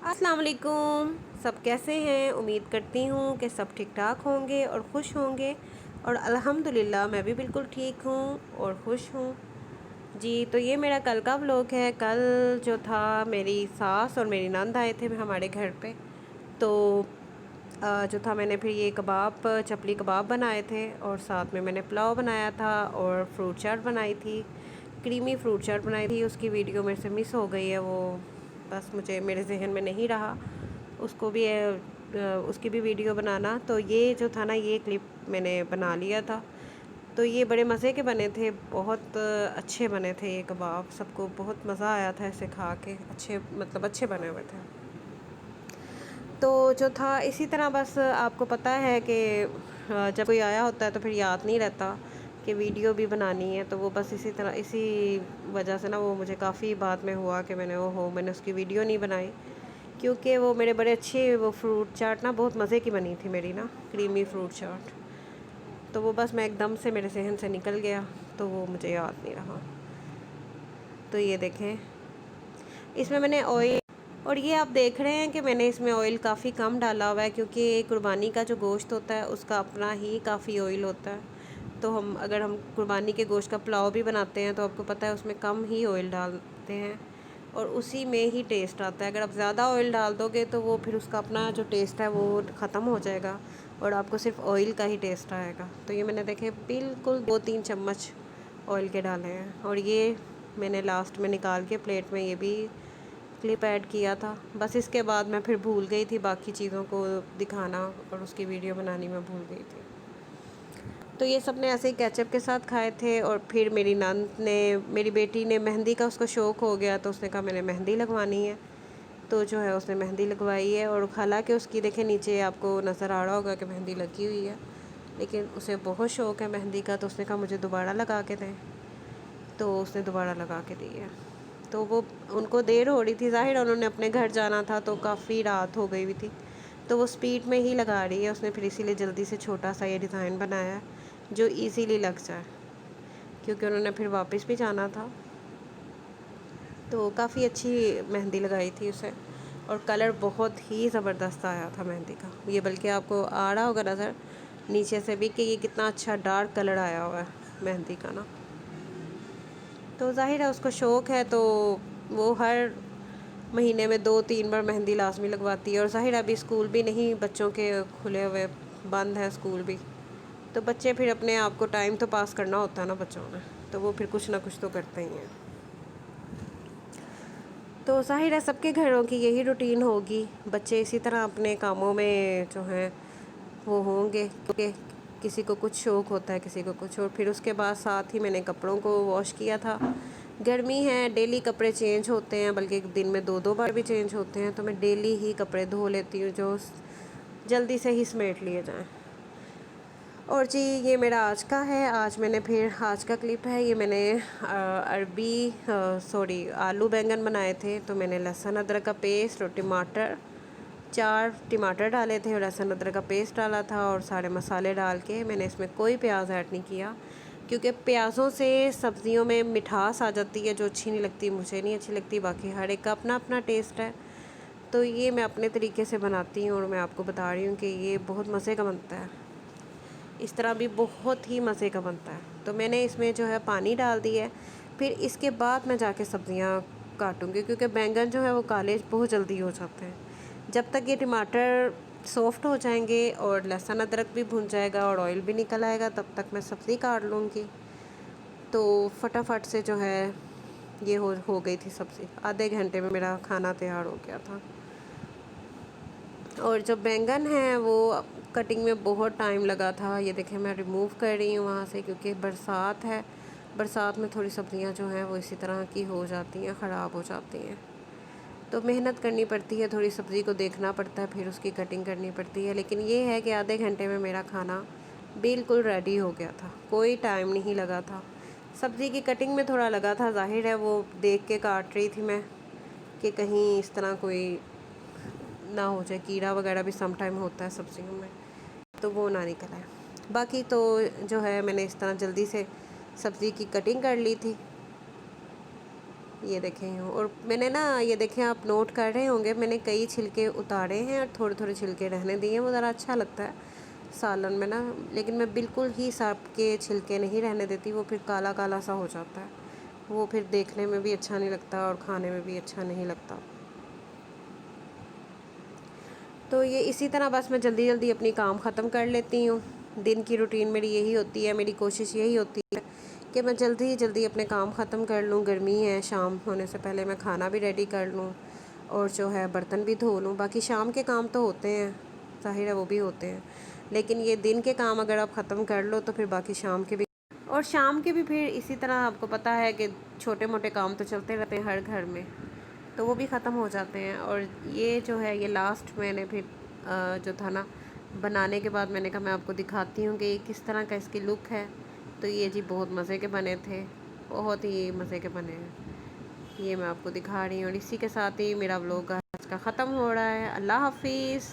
अस्सलाम वालेकुम। सब कैसे हैं? उम्मीद करती हूँ कि सब ठीक ठाक होंगे और ख़ुश होंगे। और अल्हम्दुलिल्लाह मैं भी बिल्कुल ठीक हूँ और ख़ुश हूँ जी। तो ये मेरा कल का व्लॉग है। कल जो था मेरी सास और मेरी नंद आए थे हमारे घर पे। तो जो था मैंने फिर ये कबाब चपली कबाब बनाए थे और साथ में मैंने पुलाव बनाया था और फ्रूट चाट बनाई थी, क्रीमी फ्रूट चाट बनाई थी। उसकी वीडियो मेरे से मिस हो गई है, वो बस मुझे मेरे जहन में नहीं रहा उसको भी उसकी भी वीडियो बनाना। तो ये जो था ना, ये क्लिप मैंने बना लिया था। तो ये बड़े मज़े के बने थे, बहुत अच्छे बने थे ये कबाब। सबको बहुत मज़ा आया था इसे खा के, अच्छे बने हुए थे। तो जो था इसी तरह, बस आपको पता है कि जब कोई आया होता है तो फिर याद नहीं रहता कि वीडियो भी बनानी है। तो वो बस इसी तरह, इसी वजह से ना वो मुझे काफ़ी बाद में हुआ कि मैंने उसकी वीडियो नहीं बनाई, क्योंकि वो मेरे बड़े अच्छे वो फ्रूट चाट ना बहुत मज़े की बनी थी मेरी ना, क्रीमी फ्रूट चाट। तो वो बस मैं एकदम से मेरे जहन से निकल गया, तो वो मुझे याद नहीं रहा। तो ये देखें, इसमें मैंने ऑयल, और ये आप देख रहे हैं कि मैंने इसमें ऑयल काफ़ी कम डाला हुआ है, क्योंकि कुर्बानी का जो गोश्त होता है उसका अपना ही काफ़ी ऑयल होता है। तो अगर हम कुर्बानी के गोश्त का पुलाव भी बनाते हैं तो आपको पता है उसमें कम ही ऑयल डालते हैं और उसी में ही टेस्ट आता है। अगर आप ज़्यादा ऑयल डाल दोगे तो वो फिर उसका अपना जो टेस्ट है वो ख़त्म हो जाएगा और आपको सिर्फ ऑयल का ही टेस्ट आएगा। तो ये मैंने देखे बिल्कुल 2-3 चम्मच ऑयल के डाले हैं। और ये मैंने लास्ट में निकाल के प्लेट में ये भी क्लिप ऐड किया था। बस इसके बाद मैं फिर भूल गई थी बाकी चीज़ों को दिखाना और उसकी वीडियो बनानी मैं भूल गई थी। तो ये सब ने ऐसे ही केचप के साथ खाए थे। और फिर मेरी नंद ने, मेरी बेटी ने, मेहंदी का उसको शौक़ हो गया तो उसने कहा मैंने मेहंदी लगवानी है। तो जो है उसने मेहंदी लगवाई है। और हालांकि उसकी देखे नीचे आपको नज़र आ रहा होगा कि मेहंदी लगी हुई है, लेकिन उसे बहुत शौक़ है मेहंदी का। तो उसने कहा मुझे दोबारा लगा के दें, तो उसने दोबारा लगा के दी है। तो वो उनको देर हो रही थी, ज़ाहिर उन्होंने अपने घर जाना था, तो काफ़ी रात हो गई हुई थी, तो वो स्पीड में ही लगा रही है उसने। फिर इसीलिए जल्दी से छोटा सा ये डिज़ाइन बनाया है जो इजीली लग जाए, क्योंकि उन्होंने फिर वापस भी जाना था। तो काफ़ी अच्छी मेहंदी लगाई थी उसे और कलर बहुत ही ज़बरदस्त आया था मेहंदी का। ये बल्कि आपको आ रहा होगा नज़र नीचे से भी कि ये कितना अच्छा डार्क कलर आया हुआ है मेहंदी का ना। तो ज़ाहिर है उसको शौक़ है, तो वो हर महीने में 2-3 बार मेहंदी लाजमी लगवाती है। और ज़ाहिर अभी स्कूल भी नहीं बच्चों के खुले हुए, बंद है स्कूल भी, तो बच्चे फिर अपने आप को टाइम तो पास करना होता है ना बच्चों में, तो वो फिर कुछ ना कुछ तो करते ही हैं। तो ज़ाहिर है सबके घरों की यही रूटीन होगी, बच्चे इसी तरह अपने कामों में जो है वो होंगे, क्योंकि किसी को कुछ शौक़ होता है, किसी को कुछ। और फिर उसके बाद साथ ही मैंने कपड़ों को वॉश किया था। गर्मी है, डेली कपड़े चेंज होते हैं, बल्कि दिन में 2-2 बार भी चेंज होते हैं, तो मैं डेली ही कपड़े धो लेती हूँ जो जल्दी से ही समेट लिए जाएं। और जी ये मेरा आज का है, आज का क्लिप है। ये मैंने आलू बैंगन बनाए थे। तो मैंने लहसुन अदरक का पेस्ट और टमाटर, 4 टमाटर डाले थे और लहसुन अदरक का पेस्ट डाला था और सारे मसाले डाल के मैंने इसमें कोई प्याज ऐड नहीं किया, क्योंकि प्याज़ों से सब्ज़ियों में मिठास आ जाती है जो अच्छी नहीं लगती, मुझे नहीं अच्छी लगती। बाकी हर एक का अपना अपना टेस्ट है, तो ये मैं अपने तरीके से बनाती हूँ और मैं आपको बता रही हूँ कि ये बहुत मज़े का बनता है। इस तरह भी बहुत ही मज़े का बनता है। तो मैंने इसमें जो है पानी डाल दिया है। फिर इसके बाद मैं जाके सब्ज़ियाँ काटूँगी, क्योंकि बैंगन जो है वो काले बहुत जल्दी हो जाते हैं। जब तक ये टमाटर सॉफ्ट हो जाएंगे और लहसुन अदरक भी भुन जाएगा और ऑयल भी निकल आएगा, तब तक मैं सब्ज़ी काट लूँगी। तो फटाफट से जो है ये हो गई थी सब्ज़ी। आधे घंटे में मेरा खाना तैयार हो गया था। और जो बैंगन है वो कटिंग में बहुत टाइम लगा था। ये देखें मैं रिमूव कर रही हूँ वहाँ से, क्योंकि बरसात है, बरसात में थोड़ी सब्ज़ियाँ जो हैं वो इसी तरह की हो जाती हैं, ख़राब हो जाती हैं। तो मेहनत करनी पड़ती है, थोड़ी सब्ज़ी को देखना पड़ता है, फिर उसकी कटिंग करनी पड़ती है। लेकिन ये है कि आधे घंटे में मेरा खाना बिल्कुल रेडी हो गया था, कोई टाइम नहीं लगा था। सब्ज़ी की कटिंग में थोड़ा लगा था, ज़ाहिर है वो देख के काट रही थी मैं कि कहीं इस तरह कोई ना हो जाए, कीड़ा वगैरह भी सम टाइम होता है सब्जियों में, तो वो ना निकला है। बाकी तो जो है मैंने इस तरह जल्दी से सब्ज़ी की कटिंग कर ली थी। یہ دیکھیں یوں، اور میں نے نا یہ دیکھیں آپ نوٹ کر رہے ہوں گے، میں نے کئی چھلکے اتارے ہیں اور تھوڑے تھوڑے چھلکے رہنے دیے ہیں، وہ ذرا اچھا لگتا ہے سالن میں نا، لیکن میں بالکل ہی سب کے چھلکے نہیں رہنے دیتی، وہ پھر کالا کالا سا ہو جاتا ہے، وہ پھر دیکھنے میں بھی اچھا نہیں لگتا اور کھانے میں بھی اچھا نہیں لگتا۔ تو یہ اسی طرح بس میں جلدی جلدی اپنی کام ختم کر لیتی ہوں، دن کی روٹین میری یہی ہوتی ہے، میری کوشش یہی ہوتی ہے کہ میں جلدی ہی جلدی اپنے کام ختم کر لوں، گرمی ہے، شام ہونے سے پہلے میں کھانا بھی ریڈی کر لوں اور جو ہے برتن بھی دھو لوں، باقی شام کے کام تو ہوتے ہیں، ظاہر ہے وہ بھی ہوتے ہیں، لیکن یہ دن کے کام اگر آپ ختم کر لو تو پھر باقی شام کے بھی، اور شام کے بھی پھر اسی طرح آپ کو پتہ ہے کہ چھوٹے موٹے کام تو چلتے رہتے ہیں ہر گھر میں، تو وہ بھی ختم ہو جاتے ہیں۔ اور یہ جو ہے یہ لاسٹ میں نے پھر جو تھا نا بنانے کے بعد میں نے کہا میں آپ کو دکھاتی ہوں کہ یہ کس طرح کا اس کی لک ہے، تو یہ جی بہت مزے کے بنے تھے، بہت ہی مزے کے بنے ہیں، یہ میں آپ کو دکھا رہی ہوں، اور اسی کے ساتھ ہی میرا ولاگ آج کا ختم ہو رہا ہے۔ اللہ حافظ۔